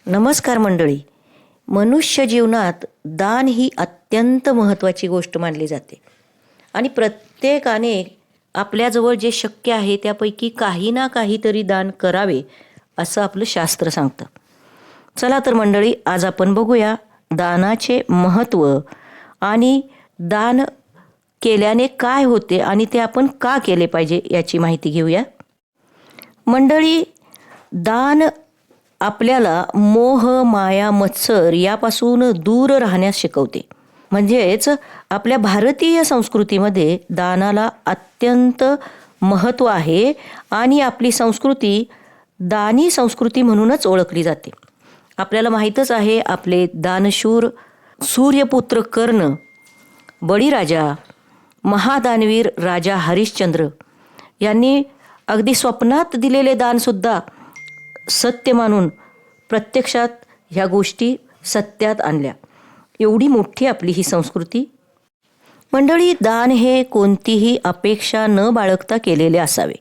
नमस्कार मंडळी. मनुष्य जीवनात दान ही अत्यंत महत्त्वाची गोष्ट मानली जाते आणि प्रत्येकाने आपल्याजवळ जे शक्य आहे त्यापैकी काही ना काहीतरी दान करावे असं आपलं शास्त्र सांगतं. चला तर मंडळी, आज आपण बघूया दानाचे महत्त्व आणि दान केल्याने काय होते आणि ते आपण का केले पाहिजे याची माहिती घेऊया. मंडळी, दान आपल्याला मोह माया मत्सर यापासून दूर राहण्यास शिकवते. म्हणजेच आपल्या भारतीय संस्कृतीमध्ये दानाला अत्यंत महत्त्व आहे आणि आपली संस्कृती दानी संस्कृती म्हणूनच ओळखली जाते. आपल्याला माहीतच आहे, आपले दानशूर सूर्यपुत्र कर्ण, बळीराजा, महादानवीर राजा हरिश्चंद्र यांनी अगदी स्वप्नात दिलेले दानसुद्धा सत्य मानून प्रत्यक्षात ह्या गोष्टी सत्यात आणल्या. एवढी मोठी आपली ही संस्कृती. मंडळी, दान हे कोणतीही अपेक्षा न बाळगता केलेले असावे.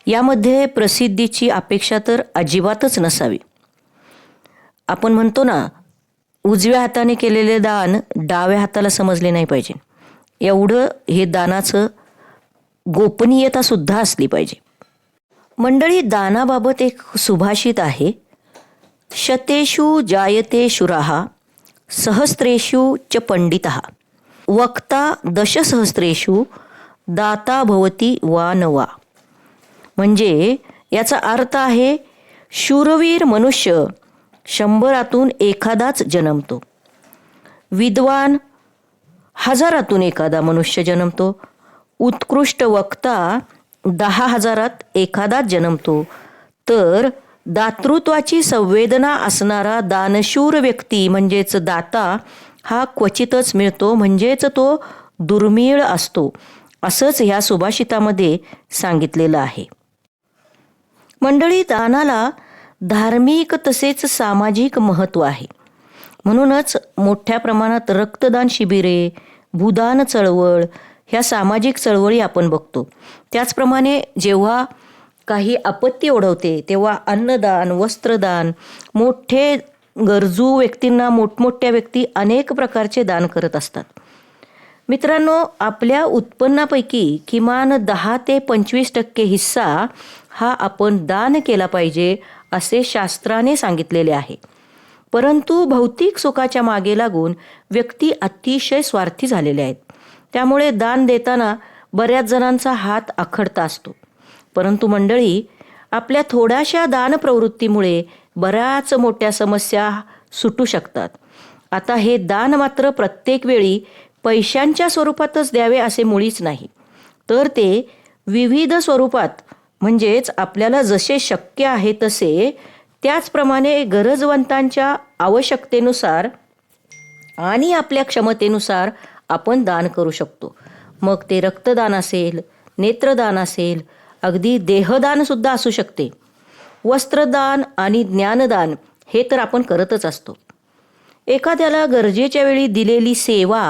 यामध्ये प्रसिद्धीची अपेक्षा तर अजिबातच नसावी. आपण म्हणतो ना, उजव्या हाताने केलेले दान डाव्या हाताला समजले नाही पाहिजे. एवढं हे दानाचं गोपनीयतासुद्धा असली पाहिजे. मंडळी, दानाबाबत एक सुभाषित आहे, शतेषु जायते शूराः सहस्रेषु च पंडितः वक्ता दशसहस्रेषु दाता भवति वा न वा. म्हणजे याचा अर्थ आहे, शूरवीर मनुष्य 100 एखादाच जन्मतो, विद्वान 1000 एखादा मनुष्य जन्मतो, उत्कृष्ट वक्ता 10,000 एखादाच जन्मतो, तर दातृत्वाची संवेदना असणारा दानशूर व्यक्ती म्हणजेच दाता हा क्वचितच मिळतो, म्हणजेच तो दुर्मिळ असतो, असंच ह्या सुभाषितामध्ये सांगितलेलं आहे. मंडळी, दानाला धार्मिक तसेच सामाजिक महत्त्व आहे. म्हणूनच मोठ्या प्रमाणात रक्तदान शिबिरे, भूदान चळवळ ह्या सामाजिक चळवळी आपण बघतो. त्याचप्रमाणे जेव्हा काही आपत्ती ओढवते तेव्हा अन्नदान, वस्त्रदान, मोठे गरजू व्यक्तींना मोठमोठ्या व्यक्ती अनेक प्रकारचे दान करत असतात. मित्रांनो, आपल्या उत्पन्नापैकी किमान 10 ते 25% हिस्सा हा आपण दान केला पाहिजे असे शास्त्राने सांगितलेले आहे. परंतु भौतिक सुखाच्या मागे लागून व्यक्ती अतिशय स्वार्थी झालेले आहेत. त्यामुळे दान देताना बऱ्याच जणांचा हात आखडता असतो. परंतु मंडळी, आपल्या थोड्याशा दान प्रवृत्तीमुळे बऱ्याच मोठ्या समस्या सुटू शकतात. आता हे दान मात्र प्रत्येक वेळी पैशांच्या स्वरूपातच द्यावे असे मुळीच नाही, तर ते विविध स्वरूपात, म्हणजेच आपल्याला जसे शक्य आहे तसे, त्याचप्रमाणे गरजवंतांच्या आवश्यकतेनुसार आणि आपल्या क्षमतेनुसार आपण दान करू शकतो. मग ते रक्तदान असेल, नेत्रदान असेल, अगदी देहदानसुद्धा असू शकते. वस्त्रदान आणि ज्ञानदान हे तर आपण करतच असतो. एखाद्याला गरजेच्या वेळी दिलेली सेवा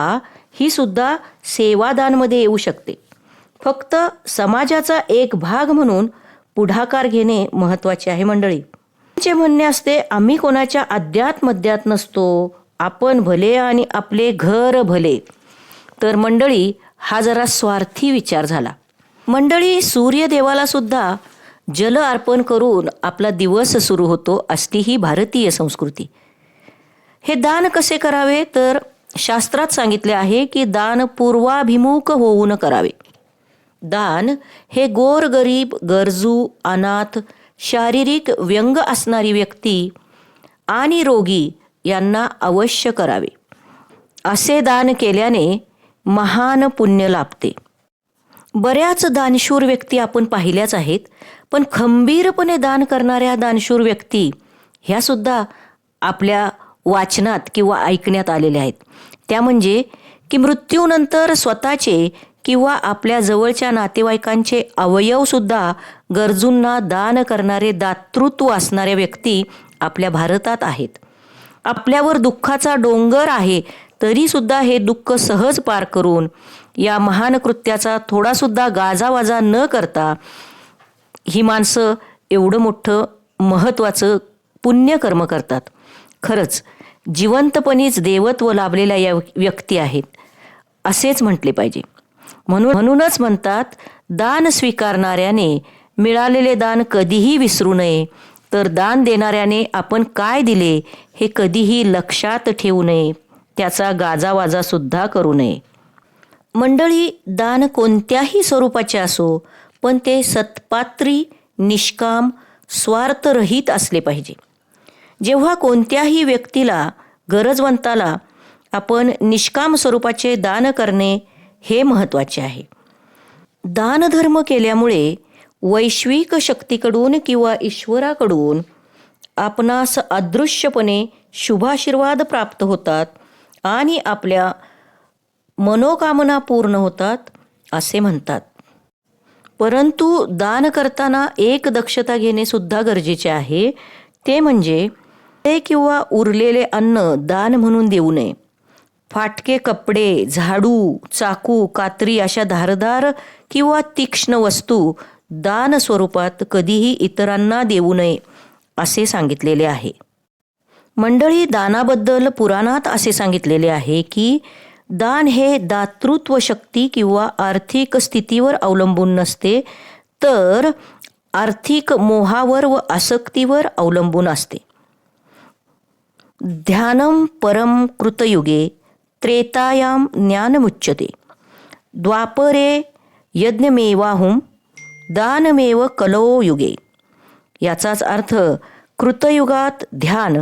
ही सुद्धा सेवादानमध्ये येऊ शकते. फक्त समाजाचा एक भाग म्हणून पुढाकार घेणे महत्त्वाचे आहे. मंडळी, जे म्हणणे असते, आम्ही कोणाच्या अद्यात मध्यात नसतो, आपण भले आणि आपले घर भले. तर मंडळी, हा जरा स्वार्थी विचार झाला. मंडळी, सूर्यदेवाला सुद्धा जल अर्पण करून आपला दिवस सुरू होतो, असली ही भारतीय संस्कृती. हे दान कसे करावे तर शास्त्रात सांगितले आहे की दान पूर्वाभिमुख होऊन करावे. दान हे गोरगरीब, गरजू, अनाथ, शारीरिक व्यंग असणारी व्यक्ती आणि रोगी यांना अवश्य करावे. असे दान केल्याने महान पुण्य लाभते. बऱ्याच दानशूर व्यक्ती आपण पाहिल्याच आहेत, पण खंबीरपणे दान करणाऱ्या दानशूर व्यक्ती ह्या सुद्धा आपल्या वाचनात किंवा ऐकण्यात आलेल्या आहेत. त्या म्हणजे की मृत्यूनंतर स्वतःचे किंवा आपल्या जवळच्या नातेवाईकांचे अवयवसुद्धा गरजूंना दान करणारे दातृत्व असणाऱ्या व्यक्ती आपल्या भारतात आहेत. आपल्यावर दुःखाचा डोंगर आहे तरीसुद्धा हे दुःख सहज पार करून या महान कृत्याचा थोडासुद्धा गाजावाजा न करता ही माणसं एवढं मोठं महत्त्वाचं पुण्यकर्म करतात. खरंच जिवंतपणीच देवत्व लाभलेल्या या व्यक्ती आहेत असेच म्हटले पाहिजे. म्हणूनच म्हणतात, दान स्वीकारणाऱ्याने मिळालेले दान कधीही विसरू नये, तर दान देणाऱ्याने आपण काय दिले हे कधीही लक्षात ठेवू नये, त्याचा गाजावाजा सुद्धा करू नये. मंडळी, दान कोणत्याही स्वरूपाचे असो, पण ते सत्पात्री, निष्काम, स्वार्थरहित असले पाहिजे. जेव्हा कोणत्याही व्यक्तीला, गरजवंताला आपण निष्काम स्वरूपाचे दान करणे हे महत्त्वाचे आहे. दानधर्म केल्यामुळे वैश्विक शक्तीकडून किंवा ईश्वराकडून आपणास अदृश्यपणे शुभाशीर्वाद प्राप्त होतात आणि आपल्या मनोकामना पूर्ण होतात असे म्हणतात. परंतु दान करताना एक दक्षता घेणे सुद्धा गरजेचे आहे. ते म्हणजे ते किंवा उरलेले अन्न दान म्हणून देऊ नये. फाटके कपडे, झाडू, चाकू, कात्री अशा धारदार किंवा तीक्ष्ण वस्तू दान स्वरूपात कधीही इतरांना देऊ नये असे सांगितलेले आहे. मंडळी, दानाबद्दल पुराणात असे सांगितलेले आहे की दान हे दातृत्व शक्ती किंवा आर्थिक स्थितीवर अवलंबून नसते, तर आर्थिक मोहावर व आसक्तीवर अवलंबून असते. ध्यानं परम कृतयुगे त्रेतायां ज्ञानमुच्यते, द्वापरे यज्ञमेवाहुं दानमेव कलो युगे. याचाच अर्थ कृतयुगात ध्यान,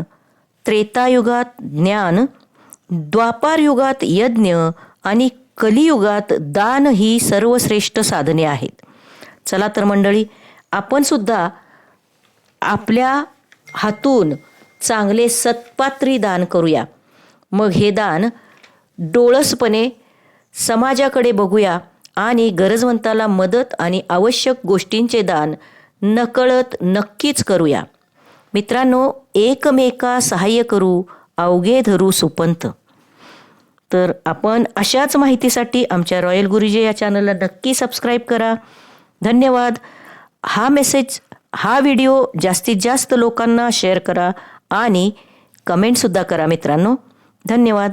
त्रेतायुगात ज्ञान, द्वापार युगात यज्ञ आणि कलियुगात दान ही सर्वश्रेष्ठ साधने आहेत. चला तर मंडळी, आपण सुद्धा आपल्या हातून चांगले सत्पात्री दान करूया. मग हे दान डोळसपणे समाजाकडे बघूया आणि गरजवंताला मदत आणि आवश्यक गोष्टींचे दान नकळत नक्कीच करूया. मित्रांनो, एकमेका सहाय्य करू, अवघे धरू सुपंथ. तर आपण अशाच माहितीसाठी आमच्या रॉयल गुरुजी या चॅनलला नक्की सबस्क्राईब करा. धन्यवाद. हा व्हिडिओ जास्तीत जास्त लोकांना शेअर करा आणि कमेंटसुद्धा करा मित्रांनो. धन्यवाद.